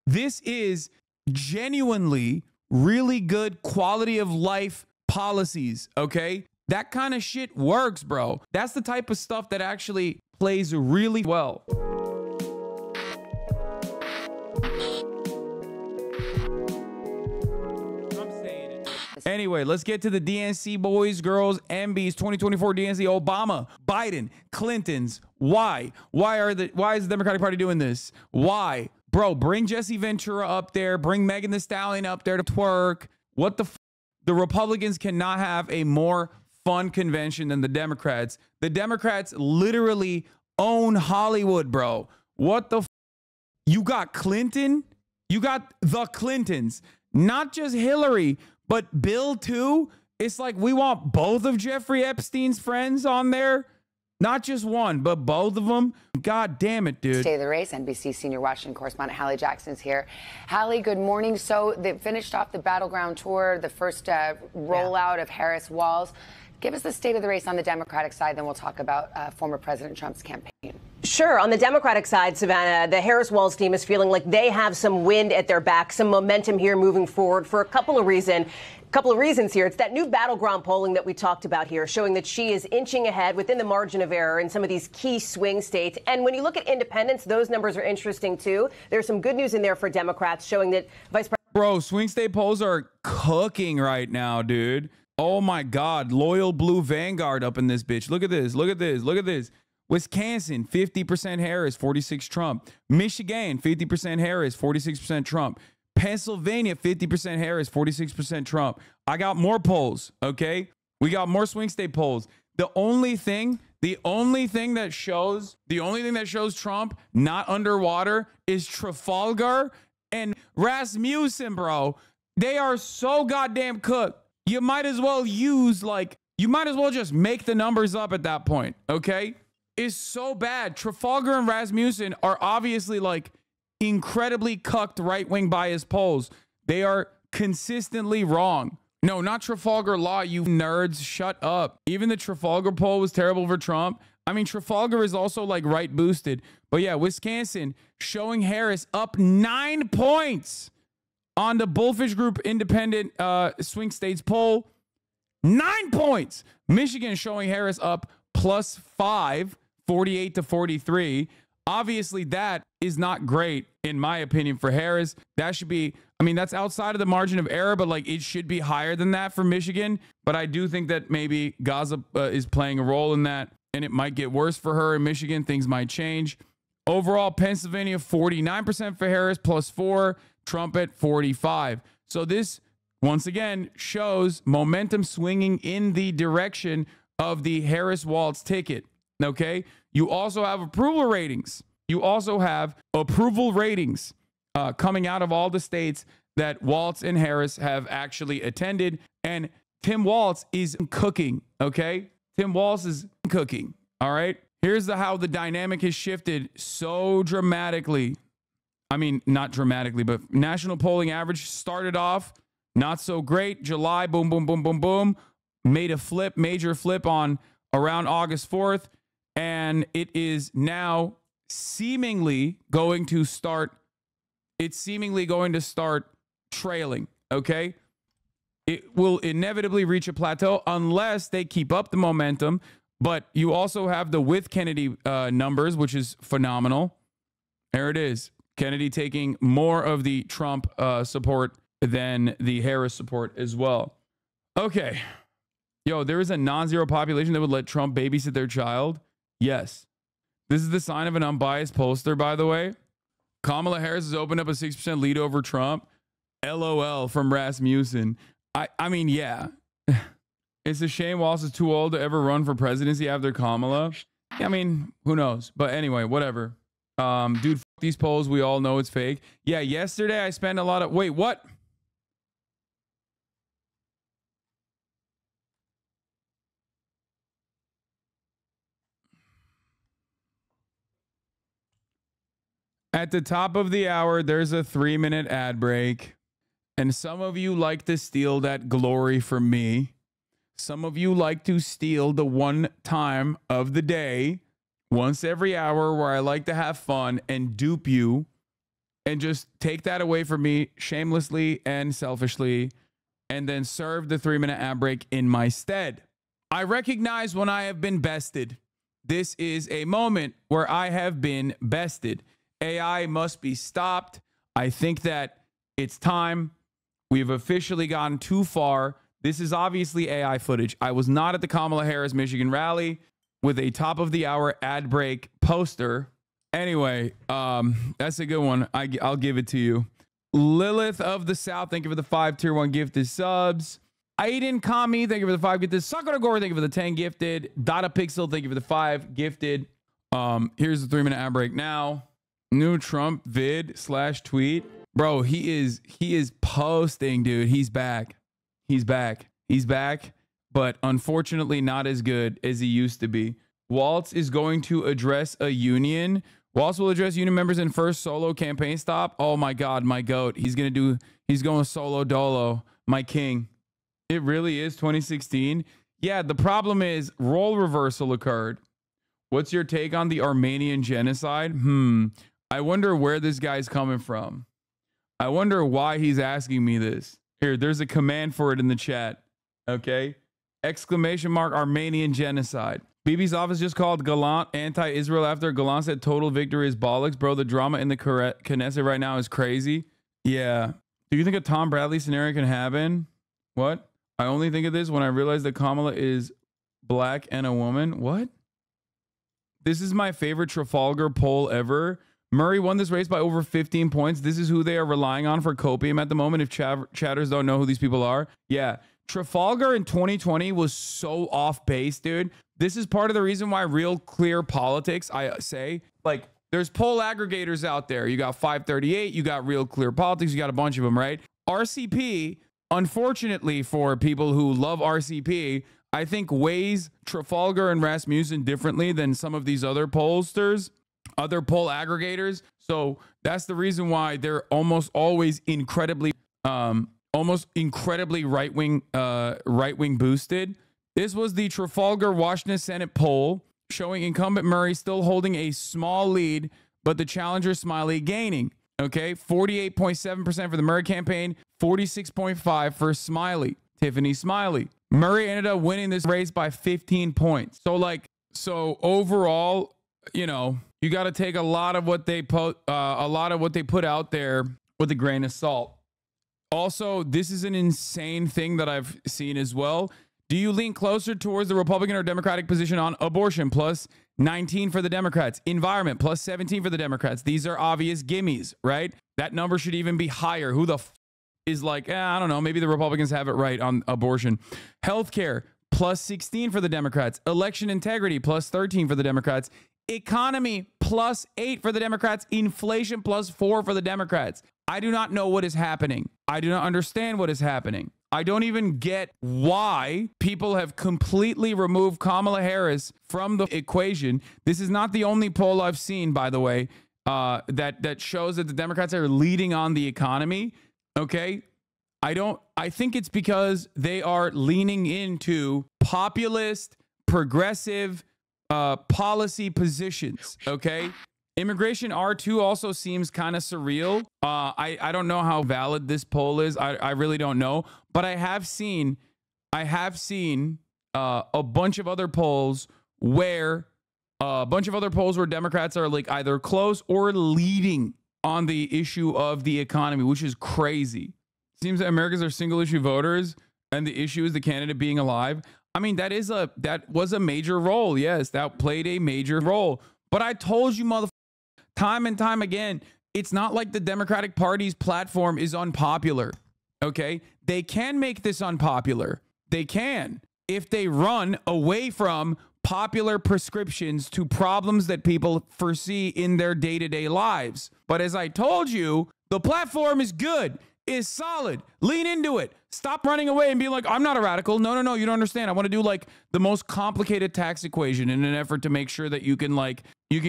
This is genuinely really good quality of life policies, okay? That kind of shit works, bro. That's the type of stuff that actually plays really well. Anyway, let's get to the DNC boys, girls, MBs, 2024 DNC, Obama, Biden, Clintons. Why? Why is the Democratic Party doing this? Why? Bro, bring Jesse Ventura up there. Bring Megan Thee Stallion up there to twerk. What the f? The Republicans cannot have a more fun convention than the Democrats. The Democrats literally own Hollywood, bro. What the f? You got Clinton. You got the Clintons. Not just Hillary, but Bill too. It's like we want both of Jeffrey Epstein's friends on there. Not just one, but both of them. God damn it, dude. Stay of the race. NBC senior Washington correspondent Hallie Jackson's here. Hallie, good morning. So they finished off the Battleground Tour, the first rollout of Harris Walz. Give us the state of the race on the Democratic side, then we'll talk about former President Trump's campaign. Sure. On the Democratic side, Savannah, the Harris Walz team is feeling like they have some wind at their back, some momentum here moving forward for a couple of reasons here. It's that new battleground polling that we talked about here, showing that she is inching ahead within the margin of error in some of these key swing states. And when you look at independents, those numbers are interesting, too. There's some good news in there for Democrats showing that Vice President. Bro, swing state polls are cooking right now, dude. Oh, my God. Loyal blue vanguard up in this bitch. Look at this. Look at this. Look at this. Wisconsin, 50% Harris, 46 Trump. Michigan, 50% Harris, 46% Trump. Pennsylvania, 50% Harris, 46% Trump. I got more polls, okay? We got more swing state polls. The only thing that shows Trump not underwater is Trafalgar and Rasmussen, bro. They are so goddamn cooked. You might as well just make the numbers up at that point, okay? It's so bad. Trafalgar and Rasmussen are obviously like incredibly cucked right-wing bias polls. They are consistently wrong. No, not Trafalgar Law, you nerds. Shut up. Even the Trafalgar poll was terrible for Trump. I mean, Trafalgar is also like right boosted. But yeah, Wisconsin showing Harris up 9 points on the Bullfish Group independent swing states poll. 9 points. Michigan showing Harris up +5, 48 to 43. Obviously, that is not great, in my opinion, for Harris. That should be, I mean, that's outside of the margin of error, but like it should be higher than that for Michigan. But I do think that maybe Gaza is playing a role in that, and it might get worse for her in Michigan. Things might change. Overall, Pennsylvania, 49% for Harris, +4, Trump at 45. So this, once again, shows momentum swinging in the direction of the Harris Walz ticket. Okay. You also have approval ratings. Coming out of all the states that Walz and Harris have actually attended. And Tim Walz is cooking. Okay. Tim Walz is cooking. All right. Here's how the dynamic has shifted so dramatically. I mean, not dramatically, but national polling average started off not so great. July, boom, boom, boom, boom, boom. Made a flip, major flip on around August 4th. And it is now seemingly going to start. It's seemingly going to start trailing. Okay. It will inevitably reach a plateau unless they keep up the momentum. But you also have the with Kennedy numbers, which is phenomenal. There it is. Kennedy taking more of the Trump support than the Harris support as well. Okay. Yo, there is a non-zero population that would let Trump babysit their child. Yes. This is the sign of an unbiased pollster, by the way. Kamala Harris has opened up a 6% lead over Trump. LOL from Rasmussen. I mean, yeah. It's a shame Walz is too old to ever run for presidency after Kamala. I mean, who knows? But anyway, whatever. Dude, fuck these polls. We all know it's fake. Yeah, yesterday I spent a lot of... Wait, what? At the top of the hour, there's a 3-minute ad break. And some of you like to steal that glory from me. Some of you like to steal the one time of the day, once every hour, where I like to have fun and dupe you and just take that away from me shamelessly and selfishly, and then serve the 3-minute ad break in my stead. I recognize when I have been bested. This is a moment where I have been bested. AI must be stopped. I think that it's time. We've officially gone too far. This is obviously AI footage. I was not at the Kamala Harris Michigan rally with a top of the hour ad break poster. Anyway, that's a good one. I'll give it to you. Lilith of the South, thank you for the 5 tier 1 gifted subs. Aiden Kami, thank you for the 5 gifted. Sakura Gore, thank you for the 10 gifted. Data Pixel, thank you for the 5 gifted. Here's the 3-minute ad break now. New Trump vid / tweet. Bro, he is posting, dude. He's back. He's back. He's back, but unfortunately not as good as he used to be. Walz is going to address a union. Walz will address union members in first solo campaign stop. Oh my God, my goat. He's going solo dolo, my king. It really is 2016. Yeah, the problem is role reversal occurred. What's your take on the Armenian genocide? I wonder where this guy's coming from. I wonder why he's asking me this. Here, there's a command for it in the chat. Okay. ! Armenian genocide. Bibi's office just called Gallant anti-Israel after Gallant said total victory is bollocks. Bro, the drama in the Knesset right now is crazy. Yeah. Do you think a Tom Bradley scenario can happen? What? I only think of this when I realize that Kamala is black and a woman. What? This is my favorite Trafalgar poll ever. Murray won this race by over 15 points. This is who they are relying on for copium at the moment. If chatters don't know who these people are. Yeah. Trafalgar in 2020 was so off base, dude. This is part of the reason why Real Clear Politics, I say, like, there's poll aggregators out there. You got 538, you got Real Clear Politics, you got a bunch of them, right? RCP, unfortunately for people who love RCP, I think weighs Trafalgar and Rasmussen differently than some of these other pollsters, other poll aggregators. So that's the reason why they're almost always incredibly right-wing boosted. This was the Trafalgar Washington Senate poll showing incumbent Murray still holding a small lead, but the challenger Smiley gaining. Okay, 48.7% for the Murray campaign, 46.5% for Smiley, Tiffany Smiley. Murray ended up winning this race by 15 points. So overall, you know, you got to take a lot of what they put out there with a grain of salt. Also, this is an insane thing that I've seen as well. Do you lean closer towards the Republican or Democratic position on abortion? Plus 19 for the Democrats. Environment, plus 17 for the Democrats. These are obvious gimmies, right? That number should even be higher. Who the is like, I don't know, maybe the Republicans have it right on abortion. Healthcare, plus 16 for the Democrats. Election integrity, plus 13 for the Democrats. Economy, plus 8 for the Democrats. Inflation, plus 4 for the Democrats. I do not know what is happening. I do not understand what is happening. I don't even get why people have completely removed Kamala Harris from the equation. This is not the only poll I've seen, by the way, that shows that the Democrats are leading on the economy. Okay. I think it's because they are leaning into populist, progressive policy positions. Okay. Immigration R2 also seems kind of surreal. I don't know how valid this poll is. I really don't know. But I have seen a bunch of other polls where Democrats are like either close or leading on the issue of the economy, which is crazy. Seems that Americans are single issue voters and the issue is the candidate being alive. I mean, that was a major role. Yes, that played a major role. But I told you, time and time again, it's not like the Democratic Party's platform is unpopular. Okay, they can make this unpopular. They can if they run away from popular prescriptions to problems that people foresee in their day-to-day lives. But as I told you, the platform is good, is solid. Lean into it. Stop running away and being like, I'm not a radical. No, you don't understand. I want to do like the most complicated tax equation in an effort to make sure that you can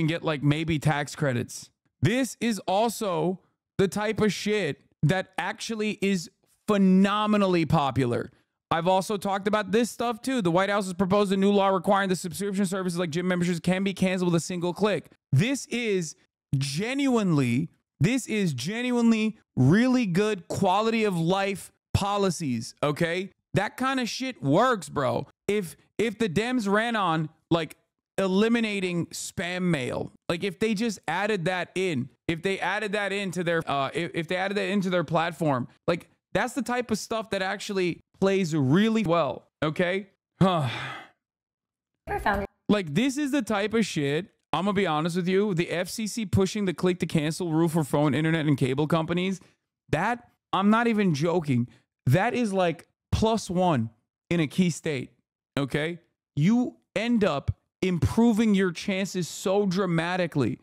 get like maybe tax credits. This is also the type of shit that actually is phenomenally popular. I've also talked about this stuff too. The White House has proposed a new law requiring the subscription services like gym memberships can be canceled with a single click. This is genuinely This is genuinely really good quality of life policies, okay? That kind of shit works, bro. If the Dems ran on like eliminating spam mail, like if they just added that in, if they added that into their if they added that into their platform, like that's the type of stuff that actually plays really well, okay? Like this is the type of shit, I'm gonna be honest with you, the FCC pushing the click to cancel rule for phone, internet, and cable companies, that, I'm not even joking, that is like +1 in a key state, okay? You end up improving your chances so dramatically.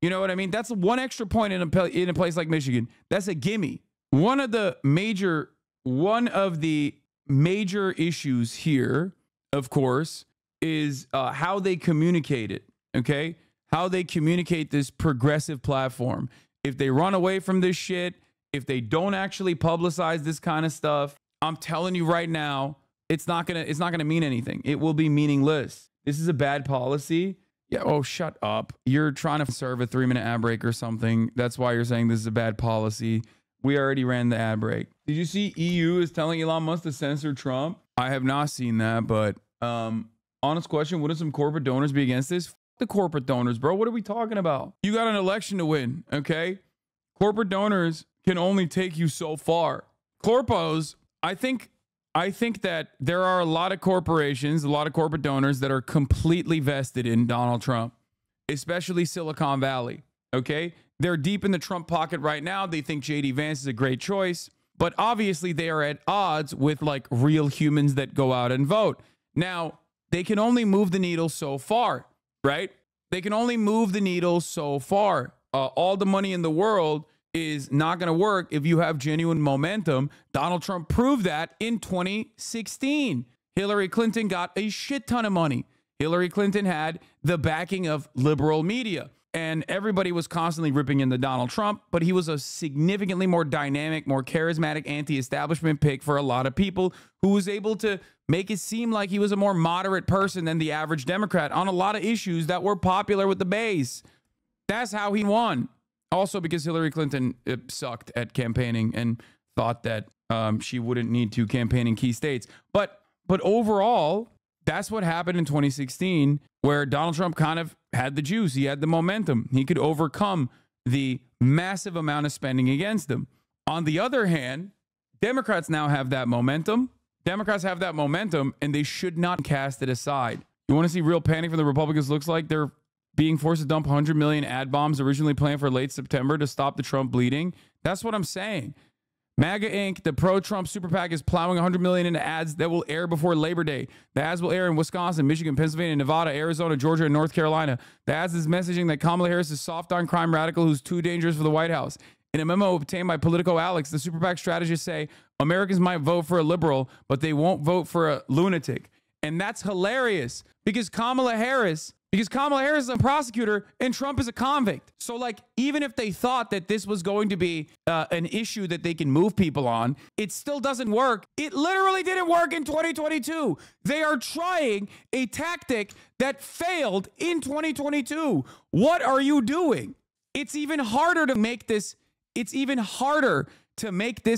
You know what I mean? That's one extra point in a place like Michigan. That's a gimme. One of the major issues here, of course, is how they communicate it, okay? How they communicate this progressive platform. If they run away from this shit, if they don't actually publicize this kind of stuff, I'm telling you right now, it's not gonna mean anything. It will be meaningless. This is a bad policy. Yeah, oh, shut up. You're trying to serve a 3-minute ad break or something. That's why you're saying this is a bad policy. We already ran the ad break. Did you see EU is telling Elon Musk to censor Trump? I have not seen that, but honest question, wouldn't some corporate donors be against this? F the corporate donors, bro. What are we talking about? You got an election to win, okay? Corporate donors can only take you so far. Corpos, I think that there are a lot of corporations, a lot of corporate donors that are completely vested in Donald Trump, especially Silicon Valley, okay? They're deep in the Trump pocket right now. They think JD Vance is a great choice, but obviously they are at odds with like real humans that go out and vote. Now, they can only move the needle so far, right? They can only move the needle so far. All the money in the world is not going to work if you have genuine momentum. Donald Trump proved that in 2016. Hillary Clinton got a shit ton of money. Hillary Clinton had the backing of liberal media, and everybody was constantly ripping into Donald Trump, but he was a significantly more dynamic, more charismatic anti-establishment pick for a lot of people who was able to make it seem like he was a more moderate person than the average Democrat on a lot of issues that were popular with the base. That's how he won. Also because Hillary Clinton sucked at campaigning and thought that she wouldn't need to campaign in key states. But overall, that's what happened in 2016, where Donald Trump kind of had the juice. He had the momentum. He could overcome the massive amount of spending against him. On the other hand, Democrats now have that momentum. Democrats have that momentum, and they should not cast it aside. You want to see real panic from the Republicans? Looks like they're being forced to dump 100 million ad bombs originally planned for late September to stop the Trump bleeding. That's what I'm saying. MAGA Inc., the pro-Trump super PAC, is plowing 100 million into ads that will air before Labor Day. The ads will air in Wisconsin, Michigan, Pennsylvania, Nevada, Arizona, Georgia, and North Carolina. The ads is messaging that Kamala Harris is soft on crime radical who's too dangerous for the White House. In a memo obtained by Politico Alex, the super PAC strategists say Americans might vote for a liberal, but they won't vote for a lunatic. And that's hilarious because Kamala Harris is a prosecutor and Trump is a convict. So like, even if they thought that this was going to be an issue that they can move people on, it still doesn't work. It literally didn't work in 2022. They are trying a tactic that failed in 2022. What are you doing? It's even harder to make this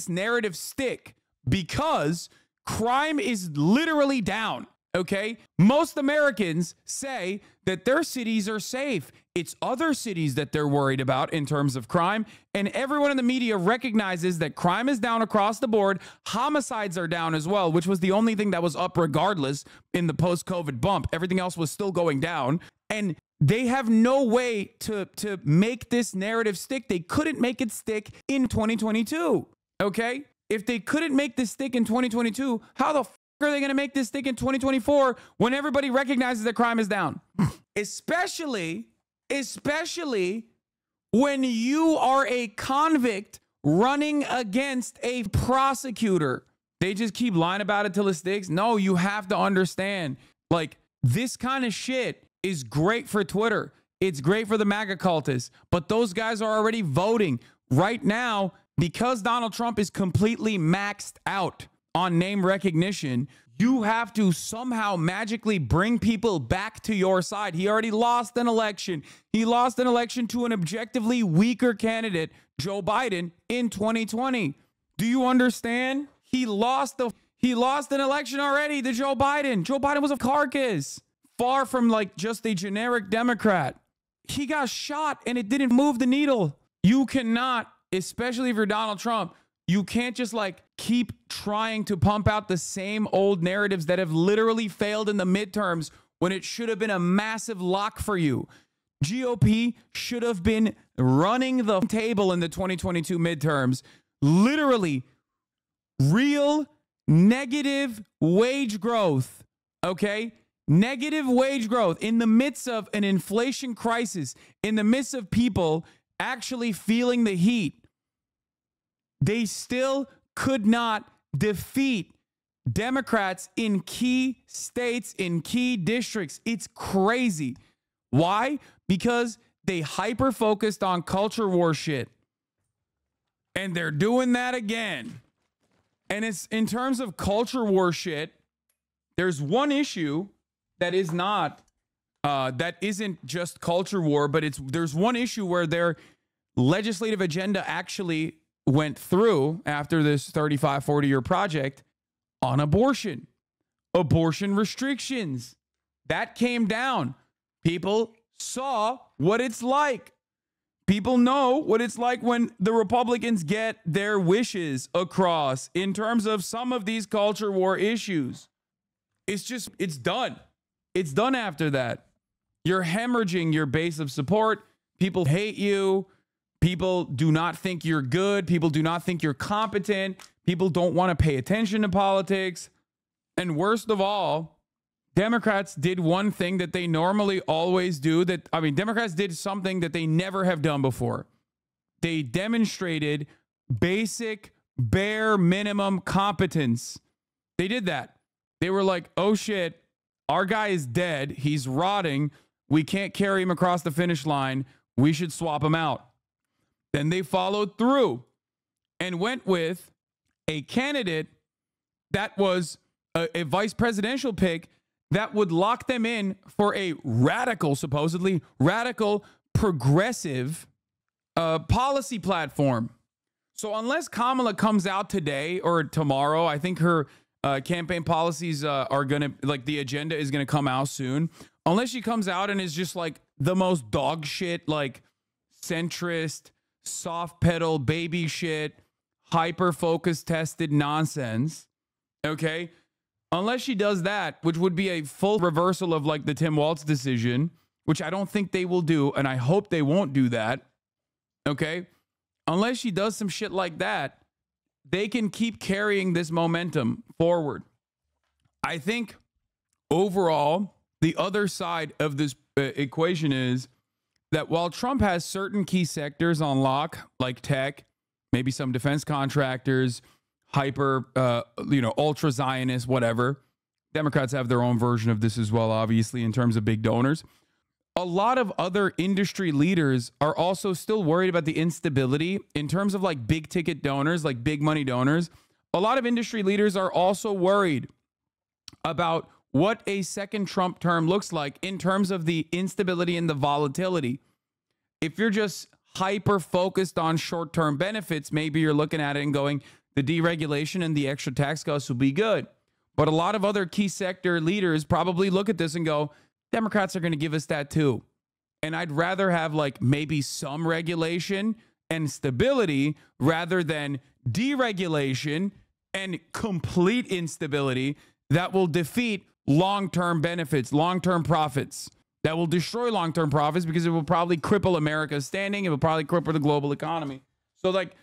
narrative stick because crime is literally down. Okay, most Americans say that their cities are safe. It's other cities that they're worried about in terms of crime. And everyone in the media recognizes that crime is down across the board. Homicides are down as well, which was the only thing that was up regardless in the post-COVID bump. Everything else was still going down. And they have no way to make this narrative stick. They couldn't make it stick in 2022. Okay, if they couldn't make this stick in 2022, how the are they going to make this stick in 2024 when everybody recognizes that crime is down? especially when you are a convict running against a prosecutor. They just keep lying about it till it sticks. No, you have to understand, like, this kind of shit is great for Twitter. It's great for the MAGA cultists, but those guys are already voting right now because Donald Trump is completely maxed out on name recognition. You have to somehow magically bring people back to your side. He already lost an election. He lost an election to an objectively weaker candidate, Joe Biden, in 2020. Do you understand? He lost an election already to Joe Biden. Joe Biden was a carcass, far from like just a generic Democrat. He got shot and it didn't move the needle. You cannot, especially if you're Donald Trump, you can't just like keep trying to pump out the same old narratives that have literally failed in the midterms when it should have been a massive lock for you. GOP should have been running the table in the 2022 midterms. Literally, real negative wage growth, okay? Negative wage growth in the midst of an inflation crisis, in the midst of people actually feeling the heat. They still could not defeat Democrats in key states, in key districts. It's crazy. Why? Because they hyper-focused on culture war shit. And they're doing that again. And it's in terms of culture war shit, there's one issue that is not, that isn't just culture war, but there's one issue where their legislative agenda actually went through after this 35, 40-year project on abortion restrictions. That came down. People saw what it's like. People know what it's like when the Republicans get their wishes across in terms of some of these culture war issues. It's done. It's done after that. You're hemorrhaging your base of support. People hate you. People do not think you're good. People do not think you're competent. People don't want to pay attention to politics. And worst of all, Democrats did one thing that they normally always do. Democrats did something that they never have done before. They demonstrated basic, bare minimum competence. They did that. They were like, oh shit, our guy is dead. He's rotting. We can't carry him across the finish line. We should swap him out. Then they followed through and went with a candidate that was a vice presidential pick that would lock them in for a radical, supposedly radical, progressive policy platform. So unless Kamala comes out today or tomorrow, I think her campaign policies are going to, like, the agenda is going to come out soon. Unless she comes out and is just like the most dog shit, like centrist, soft pedal baby shit, hyper focus tested nonsense. Okay. Unless she does that, which would be a full reversal of like the Tim Walz decision, which I don't think they will do. And I hope they won't do that. Okay. Unless she does some shit like that, they can keep carrying this momentum forward. I think overall, the other side of this equation is that while Trump has certain key sectors on lock, like tech, maybe some defense contractors, hyper, ultra Zionist, whatever. Democrats have their own version of this as well, obviously, in terms of big donors. A lot of other industry leaders are also still worried about the instability in terms of like big ticket donors, like big money donors. A lot of industry leaders are also worried about what a second Trump term looks like in terms of the instability and the volatility. If you're just hyper focused on short-term benefits, maybe you're looking at it and going, the deregulation and the extra tax cuts will be good. But a lot of other key sector leaders probably look at this and go, Democrats are going to give us that too. And I'd rather have like maybe some regulation and stability rather than deregulation and complete instability that will defeat long-term benefits, long-term profits, that will destroy long-term profits because it will probably cripple America's standing. It will probably cripple the global economy. So like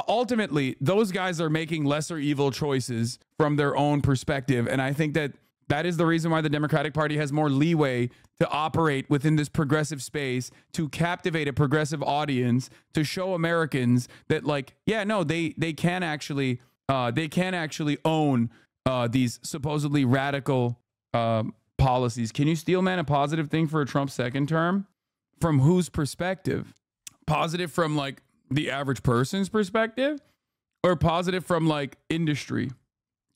ultimately, those guys are making lesser evil choices from their own perspective. And I think that that is the reason why the Democratic Party has more leeway to operate within this progressive space, to captivate a progressive audience, to show Americans that like, yeah, no, they can actually own these supposedly radical policies. Can you steel man a positive thing for a Trump second term? From whose perspective? Positive from like the average person's perspective, or positive from like industry?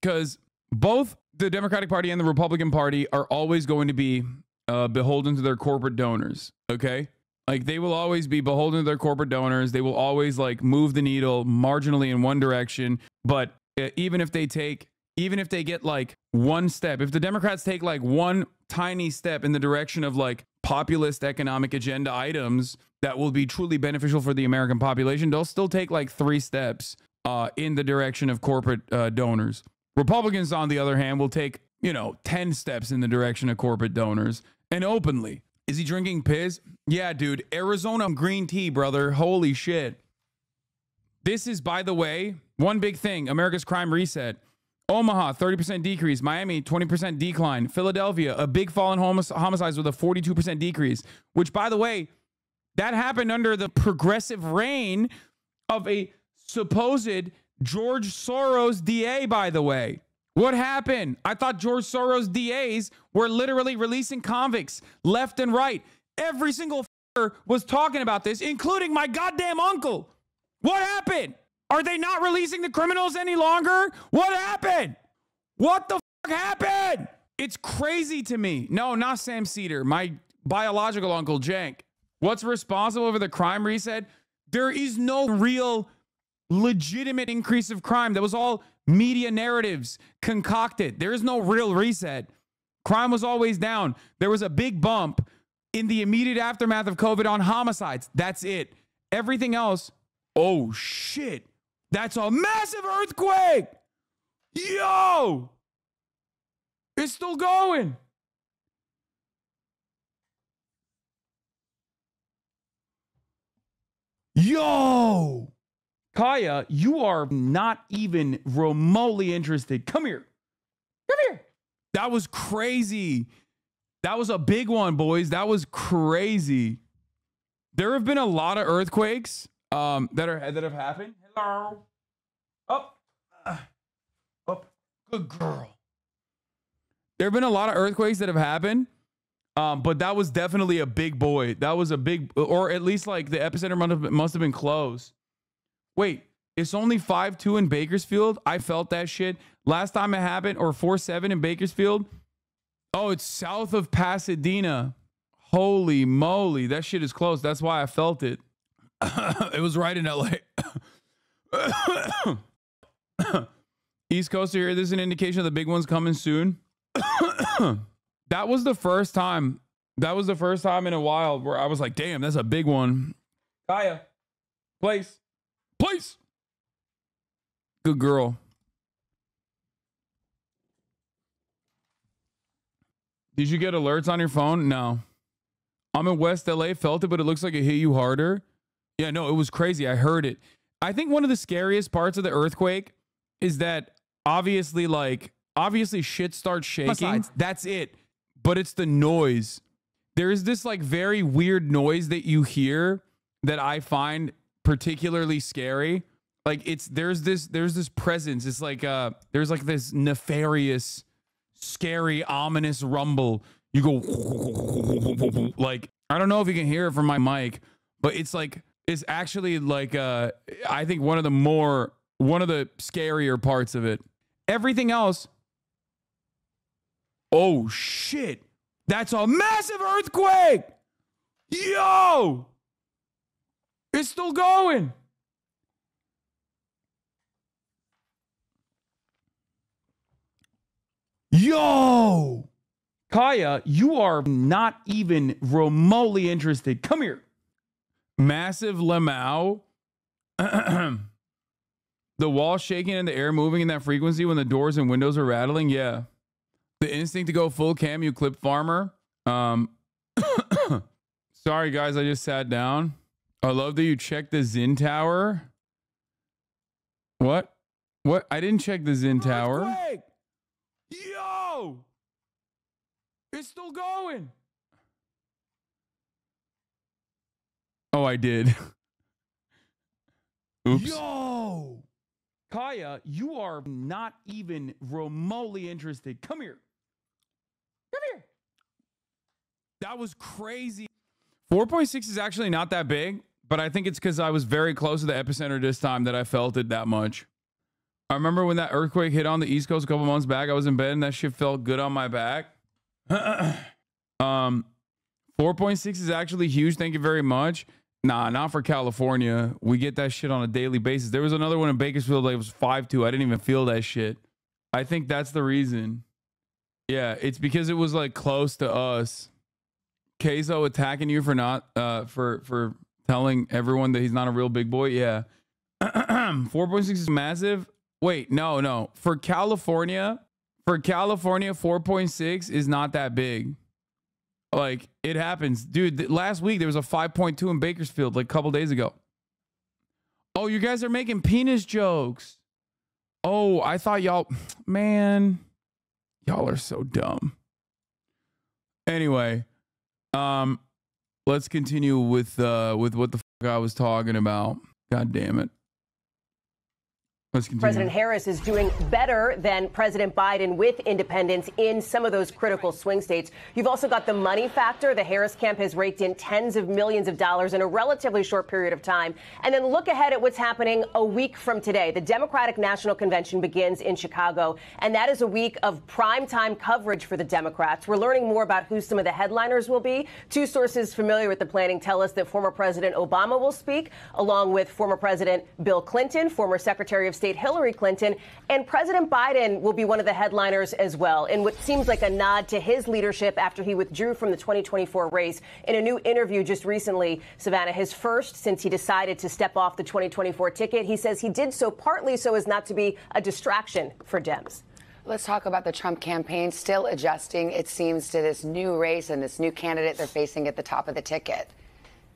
Because both the Democratic Party and the Republican Party are always going to be beholden to their corporate donors. Okay. Like they will always be beholden to their corporate donors. They will always like move the needle marginally in one direction. But even if they get like one step, if the Democrats take like one tiny step in the direction of like populist economic agenda items that will be truly beneficial for the American population, they'll still take like 3 steps in the direction of corporate donors. Republicans, on the other hand, will take, 10 steps in the direction of corporate donors, and openly. Is he drinking piss? Yeah, dude. Arizona green tea, brother. Holy shit. This is, by the way, one big thing. America's crime reset. Omaha, 30% decrease. Miami, 20% decline. Philadelphia, a big fall in homicides with a 42% decrease. Which, by the way, that happened under the progressive reign of a supposed George Soros DA, by the way. What happened? I thought George Soros DAs were literally releasing convicts left and right. Every single was talking about this, including my goddamn uncle. What happened? Are they not releasing the criminals any longer? What happened? What the happened? It's crazy to me. No, not Sam Cedar, my biological uncle, Jank. What's responsible for the crime reset? There is no real legitimate increase of crime. That was all media narratives concocted. There is no real reset. Crime was always down. There was a big bump in the immediate aftermath of COVID on homicides. That's it. Everything else, oh shit. That's a massive earthquake. Yo, it's still going. Yo. Kaya, you are not even remotely interested. Come here. Come here. That was crazy. That was a big one, boys. That was crazy. There have been a lot of earthquakes that have happened. Hello. Up. Up. Good girl. There have been a lot of earthquakes that have happened. But that was definitely a big boy. That was a big, or at least like the epicenter must have been close. Wait, it's only 5.2 in Bakersfield? I felt that shit. Last time it happened, or 4.7 in Bakersfield? Oh, it's south of Pasadena. Holy moly, that shit is close. That's why I felt it. It was right in LA. East Coast here, this is an indication of the big one's coming soon. That was the first time. That was the first time in a while where I was like, damn, that's a big one. Kaya, place. Place. Good girl. Did you get alerts on your phone? No. I'm in West LA, felt it, but it looks like it hit you harder. Yeah, no, it was crazy. I heard it. I think one of the scariest parts of the earthquake is that obviously shit starts shaking. Besides, that's it. But it's the noise. There is this like very weird noise that you hear that I find particularly scary. Like there's this presence. It's like there's like this nefarious, scary, ominous rumble. You go like, I don't know if you can hear it from my mic, but it's actually like I think one of the scarier parts of it. Everything else, oh shit, that's a massive earthquake. Yo, it's still going. Yo, Kaya, you are not even remotely interested. Come here. Massive Lamau. The wall shaking and the air moving in that frequency when the doors and windows are rattling. Yeah. The instinct to go full cam, you clip farmer. Sorry, guys, I just sat down. I love that you checked the Zin Tower. What? I didn't check the Zin Tower. Earthquake! Yo! It's still going. Oh, I did. Oops. Yo! Kaya, you are not even remotely interested. Come here. Come here. That was crazy. 4.6 is actually not that big, but I think it's because I was very close to the epicenter this time that I felt it that much. I remember when that earthquake hit on the East Coast a couple months back. I was in bed and that shit felt good on my back. 4.6 is actually huge. Thank you very much. Nah, not for California. We get that shit on a daily basis. There was another one in Bakersfield that was 5.2. I didn't even feel that shit. I think that's the reason. Yeah, it's because it was like close to us. Queso attacking you for not for telling everyone that he's not a real big boy. Yeah. 4.6 is massive. Wait, no. For California, 4.6 is not that big. Like, it happens. Dude, last week there was a 5.2 in Bakersfield, like a couple days ago. Oh, you guys are making penis jokes. Oh, I thought y'all, man, y'all are so dumb. Anyway, let's continue with what the fuck I was talking about. God damn it. Let's continue. President Harris is doing better than President Biden with independents in some of those critical swing states. You've also got the money factor. The Harris camp has raked in tens of millions of dollars in a relatively short period of time. And then look ahead at what's happening a week from today. The Democratic National Convention begins in Chicago, and that is a week of primetime coverage for the Democrats. We're learning more about who some of the headliners will be. Two sources familiar with the planning tell us that former President Obama will speak, along with former President Bill Clinton, former Secretary of State Hillary Clinton, and President Biden will be one of the headliners as well, in what seems like a nod to his leadership after he withdrew from the 2024 race. In a new interview just recently, Savannah, his first since he decided to step off the 2024 ticket, he says he did so partly so as not to be a distraction for Dems. Let's talk about the Trump campaign still adjusting, it seems, to this new race and this new candidate they're facing at the top of the ticket.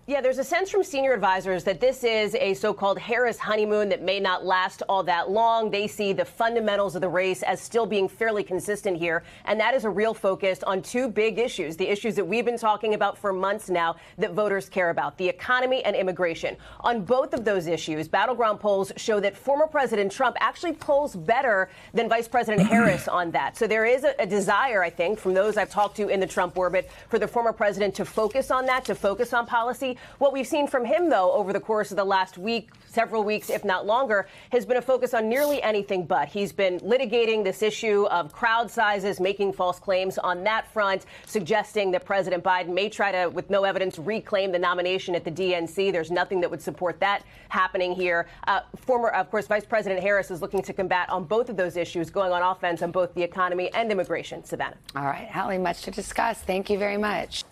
Yeah, there's a sense from senior advisors that this is a so-called Harris honeymoon that may not last all that long. They see the fundamentals of the race as still being fairly consistent here, and that is a real focus on two big issues, the issues that we've been talking about for months now that voters care about, the economy and immigration. On both of those issues, battleground polls show that former President Trump actually polls better than Vice President Harris on that. So there is a desire, I think, from those I've talked to in the Trump orbit for the former president to focus on that, to focus on policy. What we've seen from him, though, over the course of the last week, several weeks, if not longer, has been a focus on nearly anything but. He's been litigating this issue of crowd sizes, making false claims on that front, suggesting that President Biden may try to, with no evidence, reclaim the nomination at the DNC. There's nothing that would support that happening here. Of course, Vice President Harris is looking to combat on both of those issues, going on offense on both the economy and immigration. Savannah. All right, Hallie, much to discuss. Thank you very much.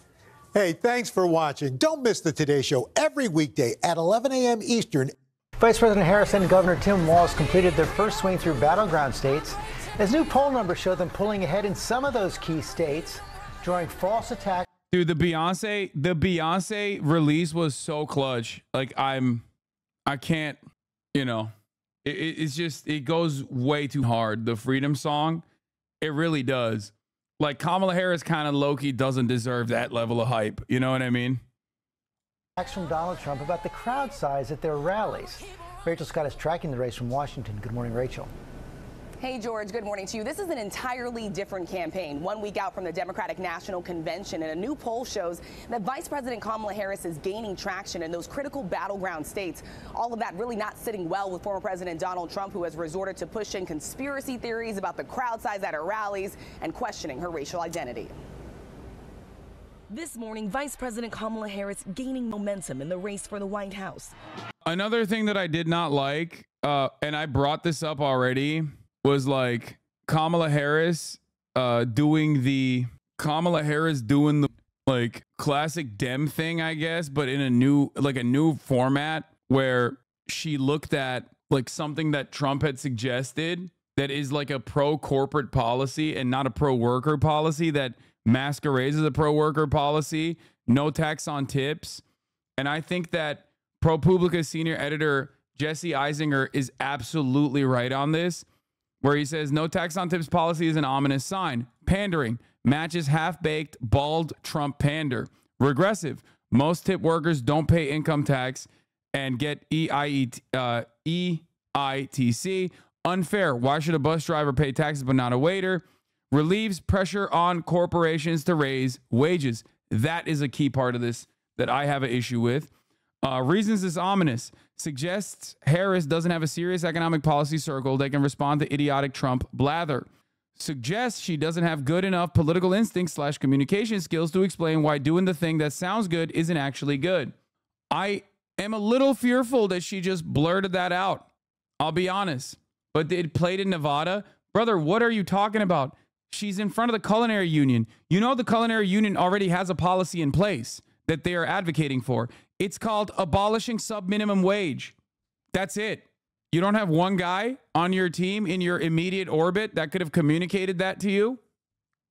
Hey, thanks for watching. Don't miss the Today Show every weekday at 11 a.m. Eastern. Vice President Harris and Governor Tim Walz completed their first swing through battleground states, as new poll numbers show them pulling ahead in some of those key states, drawing false attacks. Dude, the Beyonce release was so clutch. Like, I can't, it's just, it goes way too hard. The Freedom song, it really does. Like, Kamala Harris kind of low-key doesn't deserve that level of hype. You know what I mean? From Donald Trump about the crowd size at their rallies. Rachel Scott is tracking the race from Washington. Good morning, Rachel. Hey, George, good morning to you. This is an entirely different campaign, 1 week out from the Democratic National Convention, and a new poll shows that Vice President Kamala Harris is gaining traction in those critical battleground states. All of that really not sitting well with former President Donald Trump, who has resorted to pushing conspiracy theories about the crowd size at her rallies and questioning her racial identity. This morning, Vice President Kamala Harris gaining momentum in the race for the White House. Another thing that I did not like, and I brought this up already, was like Kamala Harris doing the like classic Dem thing, I guess, but in a new format where she looked at like something that Trump had suggested that is like a pro-corporate policy and not a pro-worker policy that masquerades as a pro-worker policy, no tax on tips. And I think that ProPublica senior editor Jesse Eisinger is absolutely right on this, where he says no tax on tips policy is an ominous sign. Pandering matches half-baked, bald Trump pander. Regressive. Most tip workers don't pay income tax and get EITC. Unfair. Why should a bus driver pay taxes but not a waiter? Relieves pressure on corporations to raise wages. That is a key part of this that I have an issue with. Reasons is ominous. Suggests Harris doesn't have a serious economic policy circle that can respond to idiotic Trump blather. Suggests she doesn't have good enough political instincts / communication skills to explain why doing the thing that sounds good isn't actually good. I am a little fearful that she just blurted that out. I'll be honest. But it played in Nevada. Brother, what are you talking about? She's in front of the Culinary Union. You know the Culinary Union already has a policy in place that they are advocating for. It's called abolishing sub-minimum wage. That's it. You don't have one guy on your team in your immediate orbit that could have communicated that to you?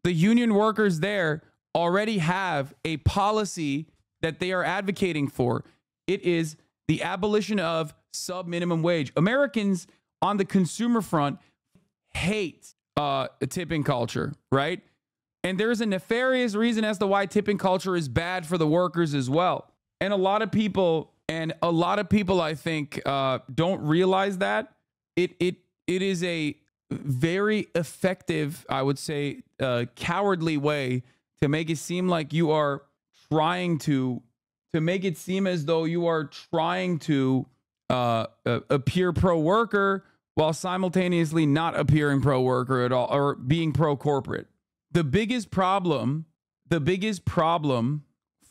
The union workers there already have a policy that they are advocating for. It is the abolition of sub-minimum wage. Americans on the consumer front hate tipping culture, right? And there's a nefarious reason as to why tipping culture is bad for the workers as well. And a lot of people, I think, don't realize that. It is a very effective, I would say, cowardly way to make it seem like you are trying to make it seem as though you are trying to appear pro-worker while simultaneously not appearing pro-worker at all or being pro-corporate. The biggest problem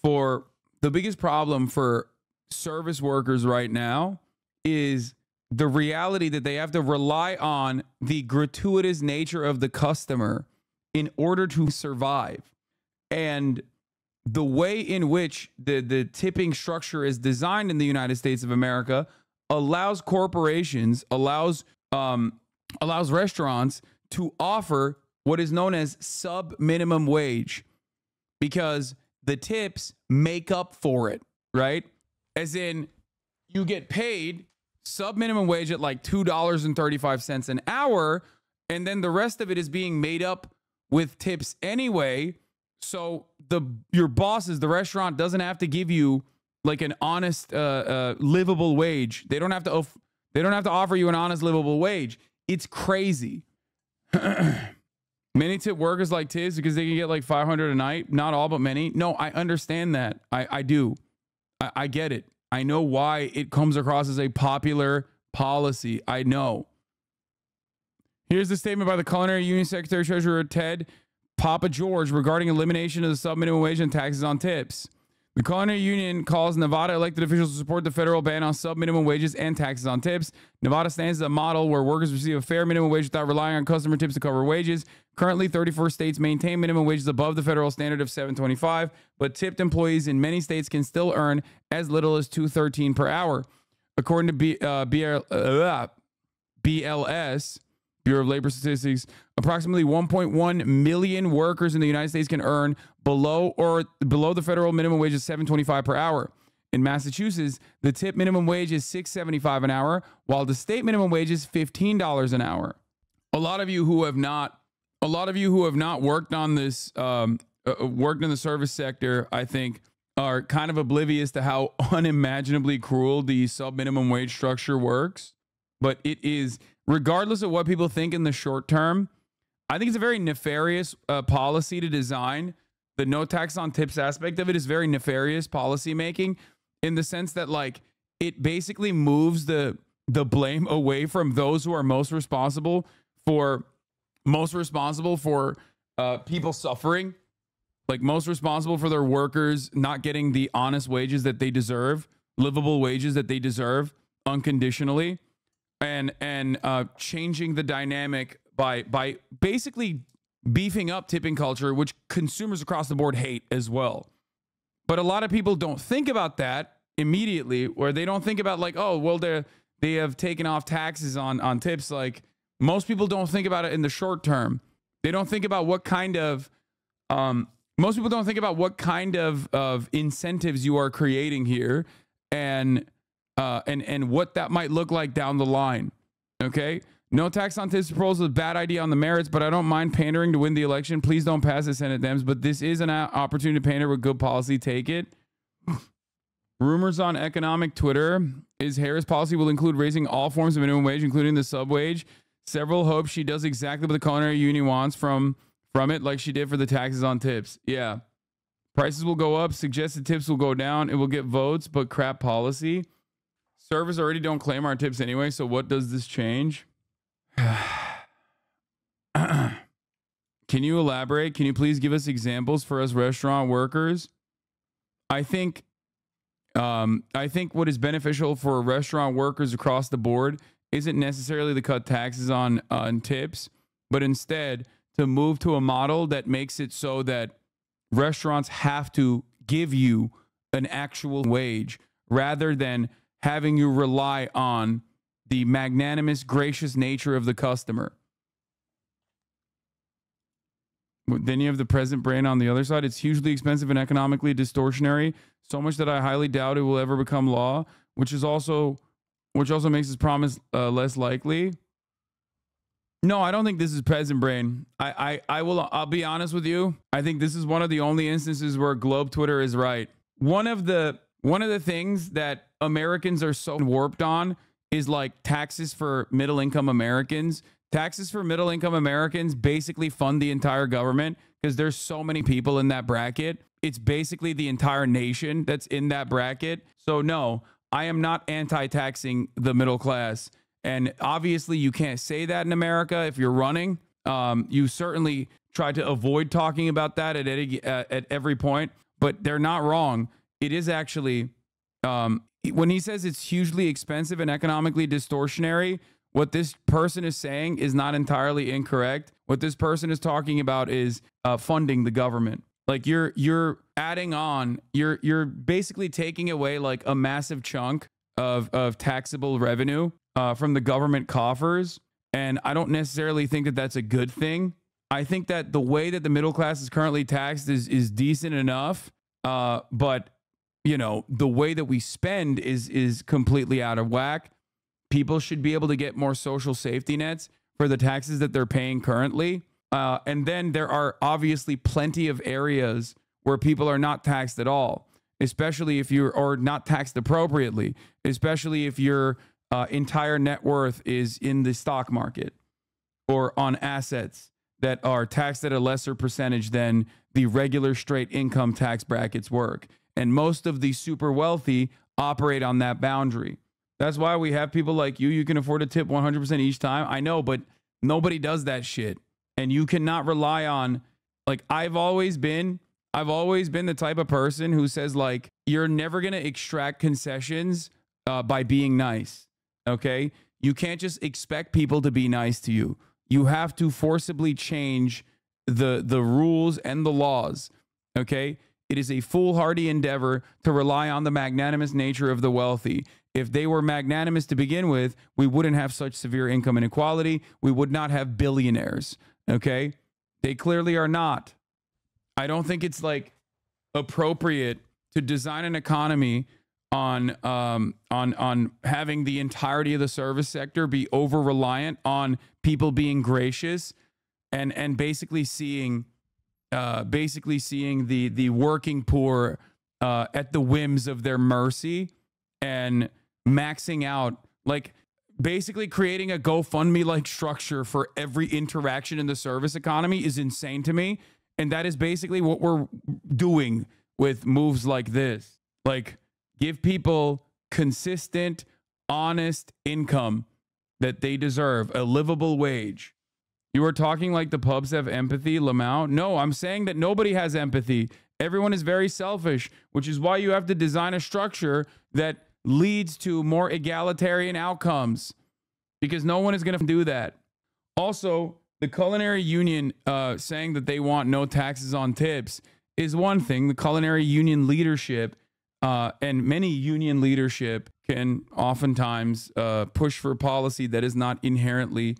for service workers right now is the reality that they have to rely on the gratuitous nature of the customer in order to survive. And the way in which the tipping structure is designed in the United States of America allows corporations, allows restaurants to offer what is known as sub-minimum wage because the tips make up for it, right? As in, you get paid sub-minimum wage at like $2.35 an hour, and then the rest of it is being made up with tips anyway. So your bosses, the restaurant, doesn't have to give you like an honest, livable wage. They don't have to offer you an honest, livable wage. It's crazy. Many tip workers like tips because they can get like $500 a night. Not all, but many. No, I understand that. I do. I get it. I know why it comes across as a popular policy. I know. Here's the statement by the Culinary Union Secretary Treasurer Ted Papa George regarding elimination of the sub-minimum wage and taxes on tips. The Culinary Union calls Nevada elected officials to support the federal ban on sub-minimum wages and taxes on tips. Nevada stands as a model where workers receive a fair minimum wage without relying on customer tips to cover wages. Currently, 34 states maintain minimum wages above the federal standard of $7.25, but tipped employees in many states can still earn as little as $2.13 per hour. According to BLS, Bureau of Labor Statistics, approximately 1.1 million workers in the United States can earn below the federal minimum wage of $7.25 per hour. In Massachusetts, the tip minimum wage is $6.75 an hour, while the state minimum wage is $15 an hour. A lot of you who have not worked on this, worked in the service sector, I think, are kind of oblivious to how unimaginably cruel the sub-minimum wage structure works. But it is, regardless of what people think in the short term, I think it's a very nefarious policy to design. The no tax on tips aspect of it is very nefarious policy making in the sense that, like, it basically moves the blame away from those who are most responsible for people suffering, like most responsible for their workers not getting the honest wages that they deserve, livable wages that they deserve unconditionally, and changing the dynamic by basically beefing up tipping culture, which consumers across the board hate as well. But a lot of people don't think about that immediately, where they don't think about like, oh, well, they have taken off taxes on tips. Like, most people don't think about it in the short term. They don't think about what kind of most people don't think about what kind of incentives you are creating here, and what that might look like down the line. Okay, no tax on tips proposal is a bad idea on the merits, but I don't mind pandering to win the election. Please don't pass the Senate Dems, but this is an opportunity to pander with good policy. Take it. Rumors on economic Twitter is Harris' policy will include raising all forms of minimum wage, including the sub wage. Several hope she does exactly what the Culinary Union wants from it, like she did for the taxes on tips. Yeah. Prices will go up. Suggested tips will go down. It will get votes, but crap policy. Servers already don't claim our tips anyway, so what does this change? Can you elaborate? Can you please give us examples for us restaurant workers? I think what is beneficial for restaurant workers across the board isn't necessarily to cut taxes on tips, but instead to move to a model that makes it so that restaurants have to give you an actual wage rather than having you rely on the magnanimous, gracious nature of the customer. Then you have the present brain on the other side. It's hugely expensive and economically distortionary, so much that I highly doubt it will ever become law, which also makes this promise less likely. No, I don't think this is present brain. I'll be honest with you. I think this is one of the only instances where Globe Twitter is right. One of the things that Americans are so warped on is like taxes for middle income Americans. Taxes for middle income Americans basically fund the entire government because there's so many people in that bracket. It's basically the entire nation that's in that bracket. So no, I am not anti-taxing the middle class. And obviously you can't say that in America if you're running. You certainly try to avoid talking about that at every point, but they're not wrong. It is actually, when he says it's hugely expensive and economically distortionary, what this person is saying is not entirely incorrect. What this person is talking about is funding the government. Like you're adding on, you're basically taking away like a massive chunk of taxable revenue from the government coffers. And I don't necessarily think that that's a good thing. I think that the way that the middle class is currently taxed is decent enough. But you know, the way that we spend is completely out of whack. People should be able to get more social safety nets for the taxes that they're paying currently. And then there are obviously plenty of areas where people are not taxed at all, especially if or not taxed appropriately, especially if your entire net worth is in the stock market or on assets that are taxed at a lesser percentage than the regular straight income tax brackets work. And most of the super wealthy operate on that boundary. That's why we have people like you. You can afford to tip 100% each time. I know, but nobody does that shit. And you cannot rely on, like, I've always been the type of person who says, like, you're never going to extract concessions by being nice. Okay. You can't just expect people to be nice to you. You have to forcibly change the rules and the laws. Okay. It is a foolhardy endeavor to rely on the magnanimous nature of the wealthy. If they were magnanimous to begin with, we wouldn't have such severe income inequality. We would not have billionaires. Okay. They clearly are not. I don't think it's like appropriate to design an economy on having the entirety of the service sector be over reliant on people being gracious and basically seeing the working poor at the whims of their mercy and maxing out, like basically creating a GoFundMe like structure for every interaction in the service economy is insane to me. And that is basically what we're doing with moves like this. Like, give people consistent, honest income that they deserve, a livable wage. You are talking like the pubs have empathy, Lamau. No, I'm saying that nobody has empathy. Everyone is very selfish, which is why you have to design a structure that leads to more egalitarian outcomes, because no one is going to do that. Also, the culinary union saying that they want no taxes on tips is one thing. The culinary union leadership and many union leadership can oftentimes push for policy that is not inherently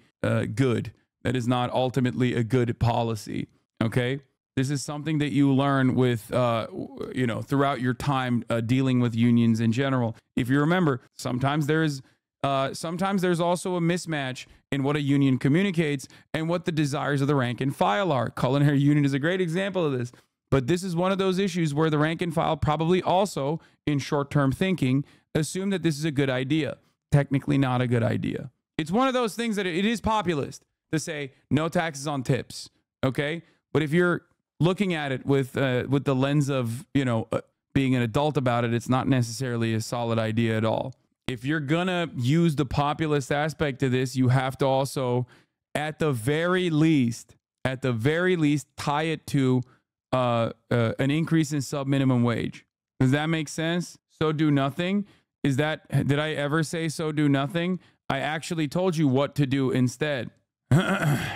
good. That is not ultimately a good policy. Okay. This is something that you learn with, throughout your time dealing with unions in general. If you remember, sometimes there's also a mismatch in what a union communicates and what the desires of the rank and file are. Culinary union is a great example of this. But this is one of those issues where the rank and file probably also, in short-term thinking, assume that this is a good idea. Technically not a good idea. It's one of those things that it is populist to say no taxes on tips. Okay. But if you're looking at it with the lens of, being an adult about it, it's not necessarily a solid idea at all. if you're gonna use the populist aspect to this, you have to also, at the very least, tie it to an increase in sub minimum wage. Does that make sense? So do nothing. Did I ever say so do nothing? I actually told you what to do instead. Why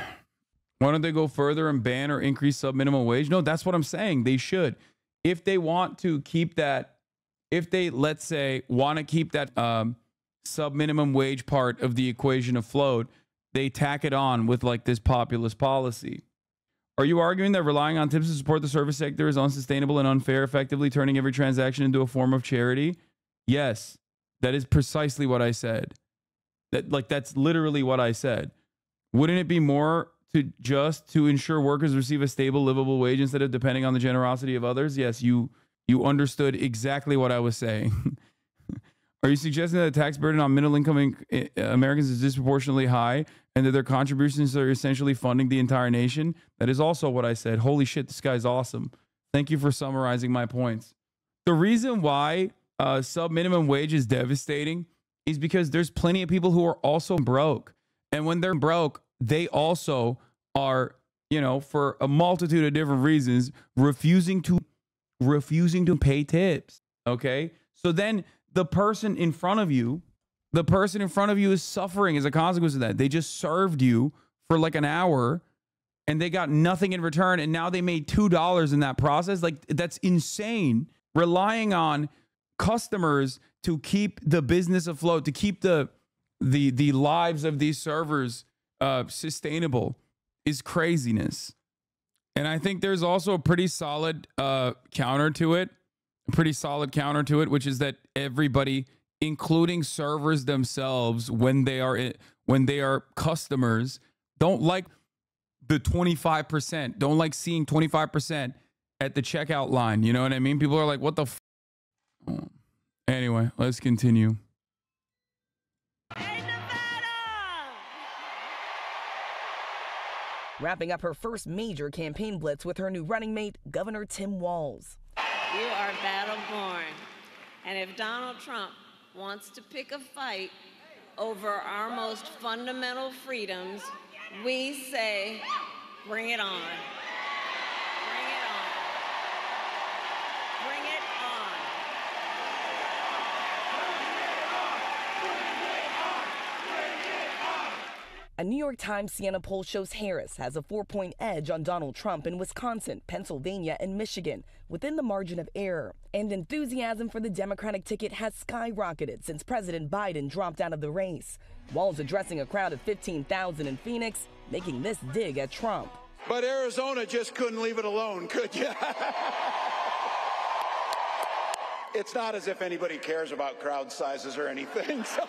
don't they go further and ban or increase sub minimum wage? No, that's what I'm saying. They should. If they want to keep that, if they, let's say, want to keep that sub minimum wage part of the equation afloat, they tack it on with like this populist policy. Are you arguing that relying on tips to support the service sector is unsustainable and unfair, effectively turning every transaction into a form of charity? Yes, that is precisely what I said. That's literally what I said. Wouldn't it be more to ensure workers receive a stable, livable wage instead of depending on the generosity of others? Yes, you understood exactly what I was saying. Are you suggesting that the tax burden on middle-income Americans is disproportionately high and that their contributions are essentially funding the entire nation? That is also what I said. Holy shit, this guy's awesome. Thank you for summarizing my points. The reason why sub-minimum wage is devastating is because there's plenty of people who are also broke. And when they're broke, they also are, for a multitude of different reasons, refusing to pay tips. Okay? So then the person in front of you is suffering as a consequence of that. They just served you for like an hour and they got nothing in return. And now they made $2 in that process. Like, that's insane. Relying on customers to keep the business afloat, to keep the lives of these servers sustainable is craziness. And I think there's also a pretty solid counter to it, which is that everybody, including servers themselves, when they are customers, don't like the 25%, don't like seeing 25% at the checkout line. You know what I mean? People are like, what the f? Anyway, let's continue. Wrapping up her first major campaign blitz with her new running mate, Governor Tim Walz. You are battle-born. And if Donald Trump wants to pick a fight over our most fundamental freedoms, we say, bring it on. Bring it on. Bring it on. A New York Times Siena poll shows Harris has a 4-point edge on Donald Trump in Wisconsin, Pennsylvania, and Michigan, within the margin of error. And enthusiasm for the Democratic ticket has skyrocketed since President Biden dropped out of the race. Walz addressing a crowd of 15,000 in Phoenix, making this dig at Trump. But Arizona just couldn't leave it alone, could you? It's not as if anybody cares about crowd sizes or anything. So.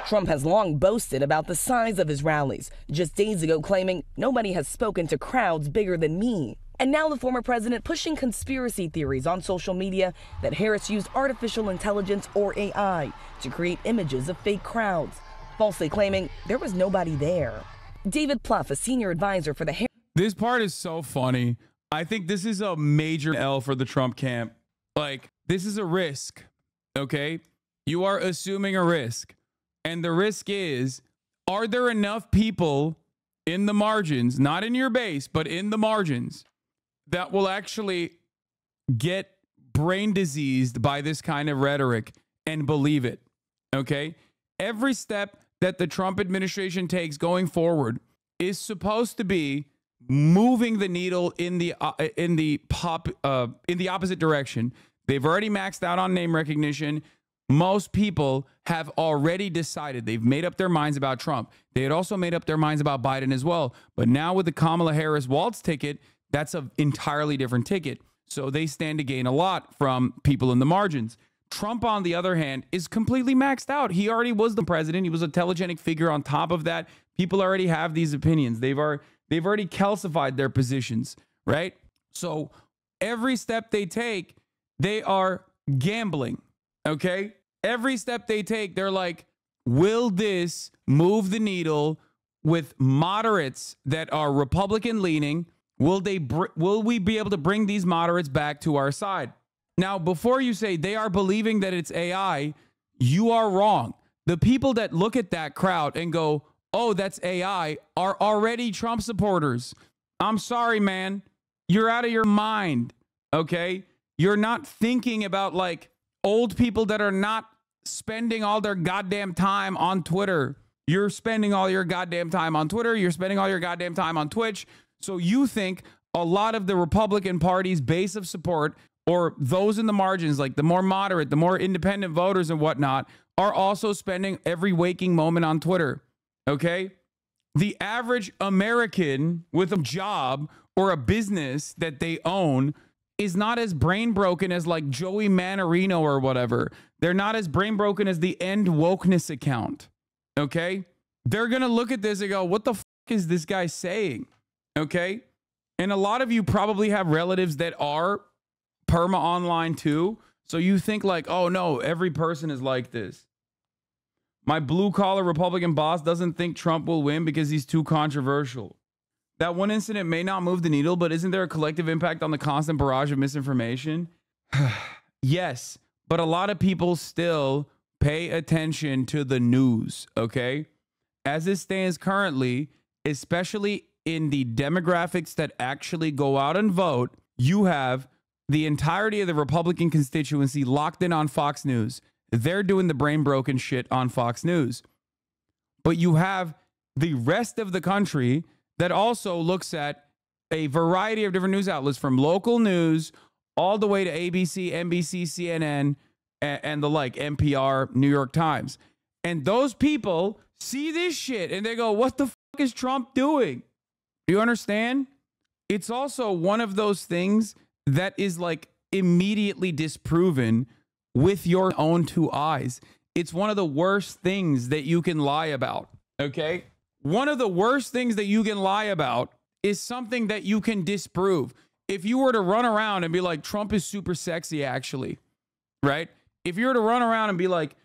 Trump has long boasted about the size of his rallies, just days ago claiming nobody has spoken to crowds bigger than me. And now the former president pushing conspiracy theories on social media that Harris used artificial intelligence or AI to create images of fake crowds, falsely claiming there was nobody there. David Plouffe, a senior advisor for the Harris. This part is so funny. I think this is a major L for the Trump camp. Like, this is a risk, okay? You are assuming a risk. And the risk is, are there enough people in the margins, not in your base, but in the margins, that will actually get brain diseased by this kind of rhetoric and believe it? Okay? Every step that the Trump administration takes going forward is supposed to be moving the needle in the opposite direction. They've already maxed out on name recognition. Most people have already decided, they've made up their minds about Trump. They had also made up their minds about Biden as well. But now with the Kamala Harris Walz ticket, that's an entirely different ticket. So they stand to gain a lot from people in the margins. Trump, on the other hand, is completely maxed out. He already was the president. He was a telegenic figure on top of that. People already have these opinions. They've already calcified their positions, right? So every step they take, they are gambling. Okay? Every step they take, they're like, will this move the needle with moderates that are Republican leaning? Will we be able to bring these moderates back to our side? Now, before you say they are believing that it's AI, you are wrong. The people that look at that crowd and go, oh, that's AI, are already Trump supporters. I'm sorry, man. You're out of your mind, okay? You're not thinking about like old people that are not spending all their goddamn time on Twitter. You're spending all your goddamn time on Twitter. You're spending all your goddamn time on Twitch. So you think a lot of the Republican Party's base of support, or those in the margins, like the more moderate, the more independent voters and whatnot, are also spending every waking moment on Twitter, okay? The average American with a job or a business that they own is not as brain broken as like Joey Manorino or whatever. They're not as brain broken as the End Wokeness account, okay? They're going to look at this and go, what the fuck is this guy saying, okay? And a lot of you probably have relatives that are perma online too. So you think like, oh no, every person is like this. My blue collar Republican boss doesn't think Trump will win because he's too controversial. That one incident may not move the needle, but isn't there a collective impact on the constant barrage of misinformation? Yes, but a lot of people still pay attention to the news, okay? As it stands currently, especially in the demographics that actually go out and vote, you have the entirety of the Republican constituency locked in on Fox News. They're doing the brain broken shit on Fox News. But you have the rest of the country that also looks at a variety of different news outlets, from local news all the way to ABC, NBC, CNN, and the like, NPR, New York Times. And those people see this shit and they go, what the fuck is Trump doing? Do you understand? It's also one of those things that is like immediately disproven with your own two eyes. It's one of the worst things that you can lie about, okay? One of the worst things that you can lie about is something that you can disprove. If you were to run around and be like, Trump is super sexy, actually, right? If you were to run around and be like,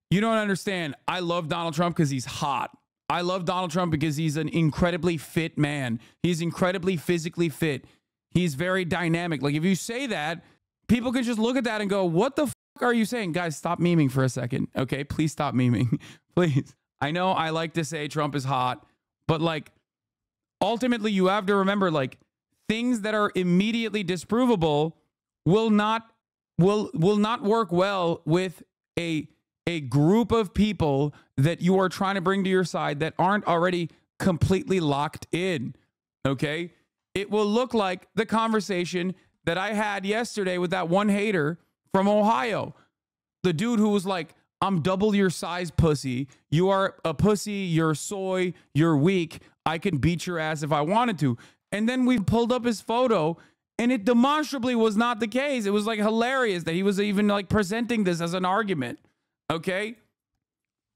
you don't understand, I love Donald Trump because he's hot. I love Donald Trump because he's an incredibly fit man. He's incredibly physically fit. He's very dynamic. Like, if you say that, people can just look at that and go, what the fuck are you saying? Guys, stop memeing for a second, okay? Please stop memeing, please. I know I like to say Trump is hot, but like, ultimately you have to remember, like, things that are immediately disprovable will not work well with a group of people that you are trying to bring to your side that aren't already completely locked in, okay? It will look like the conversation that I had yesterday with that one hater from Ohio. The dude who was like, I'm double your size, pussy. You are a pussy. You're soy. You're weak. I can beat your ass if I wanted to. And then we pulled up his photo and it demonstrably was not the case. It was like hilarious that he was even like presenting this as an argument. Okay.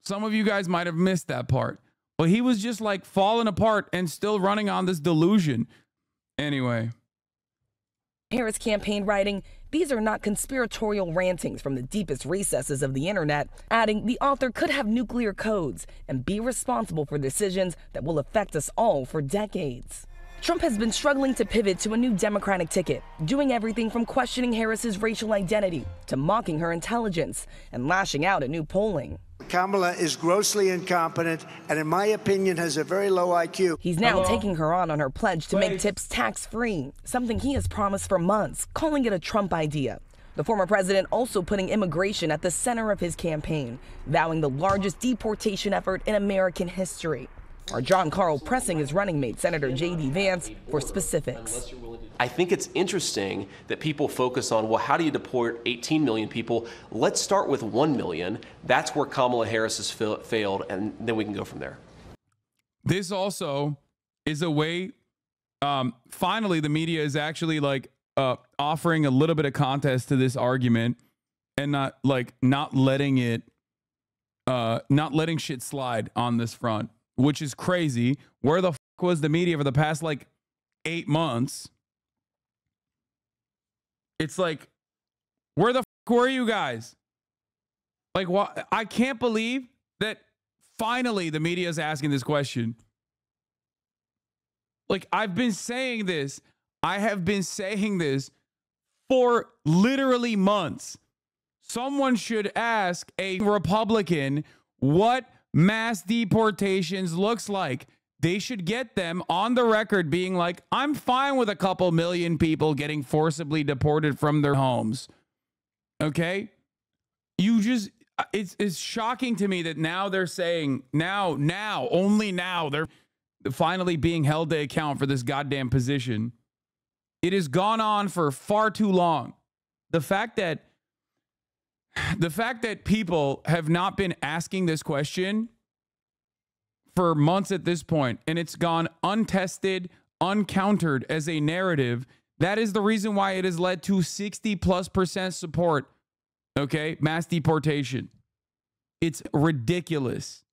Some of you guys might have missed that part, but he was just like falling apart and still running on this delusion. Anyway. Harris campaign writing, these are not conspiratorial rantings from the deepest recesses of the internet, adding the author could have nuclear codes and be responsible for decisions that will affect us all for decades. Trump has been struggling to pivot to a new Democratic ticket, doing everything from questioning Harris's racial identity to mocking her intelligence and lashing out at new polling. Kamala is grossly incompetent and, in my opinion, has a very low IQ. He's now taking her on her pledge to make tips tax-free, something he has promised for months, calling it a Trump idea. The former president also putting immigration at the center of his campaign, vowing the largest deportation effort in American history. Our John Carl pressing his running mate, Senator J.D. Vance, for specifics. I think it's interesting that people focus on, well, how do you deport 18 million people? Let's start with 1 million. That's where Kamala Harris has failed, and then we can go from there. This also is a way, finally, the media is actually like offering a little bit of context to this argument and not letting shit slide on this front, which is crazy. Where the fuck was the media for the past like 8 months? It's like, where the fuck were you guys? Like, what? I can't believe that finally the media is asking this question. Like, I've been saying this. I have been saying this for literally months. Someone should ask a Republican what mass deportations looks like. They should get them on the record being like, I'm fine with a couple million people getting forcibly deported from their homes. Okay? You just, it's shocking to me that now they're saying, only now, they're finally being held to account for this goddamn position. It has gone on for far too long. The fact that people have not been asking this question for months at this point, and it's gone untested, uncountered as a narrative, that is the reason why it has led to 60+% support. Okay, mass deportation. It's ridiculous.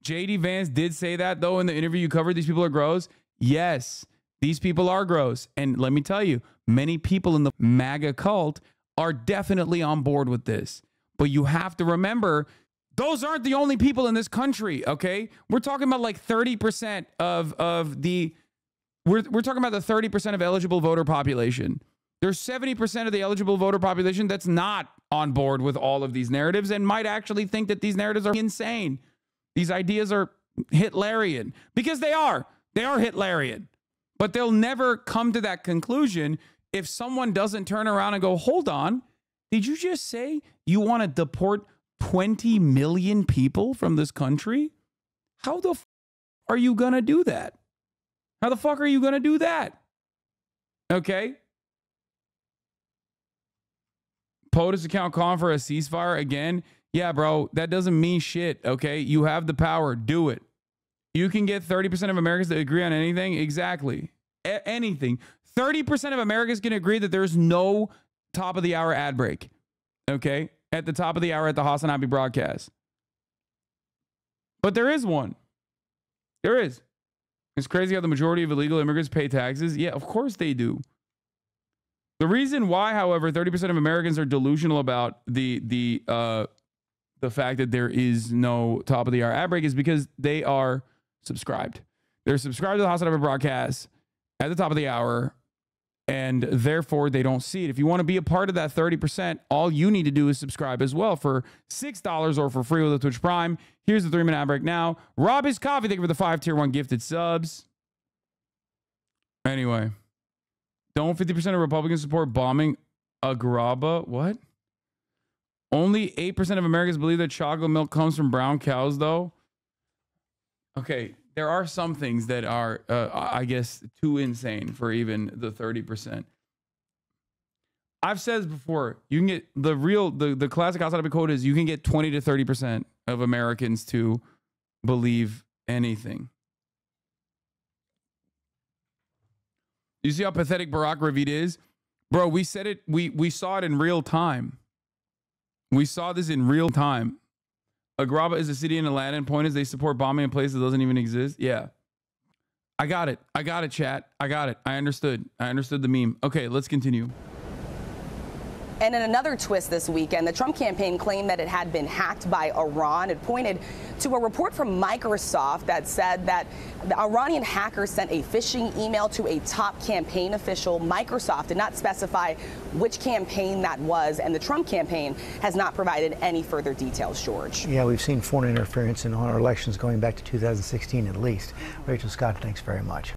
JD Vance did say that, though, in the interview you covered. These people are gross. Yes, these people are gross. And let me tell you, many people in the MAGA cult are definitely on board with this. But you have to remember, those aren't the only people in this country, okay? We're talking about like 30% of the... We're talking about the 30% of eligible voter population. There's 70% of the eligible voter population that's not on board with all of these narratives and might actually think that these narratives are insane. These ideas are Hitlerian. Because they are. They are Hitlerian. But they'll never come to that conclusion if someone doesn't turn around and go, hold on, did you just say you want to deport 20 million people from this country? How the f are you going to do that? How the fuck are you going to do that? Okay. POTUS account calling for a ceasefire again. Yeah, bro, that doesn't mean shit. Okay. You have the power. Do it. You can get 30% of Americans to agree on anything. Exactly. Anything. 30% of Americans can agree that there's no top of the hour ad break. Okay. At the top of the hour at the Hasanabi broadcast. But there is one. There is. It's crazy how the majority of illegal immigrants pay taxes. Yeah, of course they do. The reason why, however, 30% of Americans are delusional about the fact that there is no top of the hour ad break is because they are subscribed. They're subscribed to the Hasanabi broadcast at the top of the hour, and therefore they don't see it. If you want to be a part of that 30%, all you need to do is subscribe as well for $6 or for free with a Twitch Prime. Here's the 3-minute ad break now. Rob is Coffee, thank you for the 5 tier 1 gifted subs. Anyway, don't 50% of Republicans support bombing Agrabah? What? Only 8% of Americans believe that chocolate milk comes from brown cows, though. Okay, there are some things that are, I guess, too insane for even the 30%. I've said this before. You can get the classic Hasanabi quote is you can get 20 to 30% of Americans to believe anything. You see how pathetic Barack Ravid is? Bro, we said it. We saw it in real time. We saw this in real time. Agrabah is a city in Aladdin. Point is they support bombing in places that doesn't even exist. Yeah. I got it. I got it, chat. I got it. I understood. I understood the meme. Okay, let's continue. And in another twist this weekend, the Trump campaign claimed that it had been hacked by Iran. It pointed to a report from Microsoft that said that the Iranian hackers sent a phishing email to a top campaign official. Microsoft did not specify which campaign that was, and the Trump campaign has not provided any further details, George. Yeah, we've seen foreign interference in our elections going back to 2016 at least. Rachel Scott, thanks very much.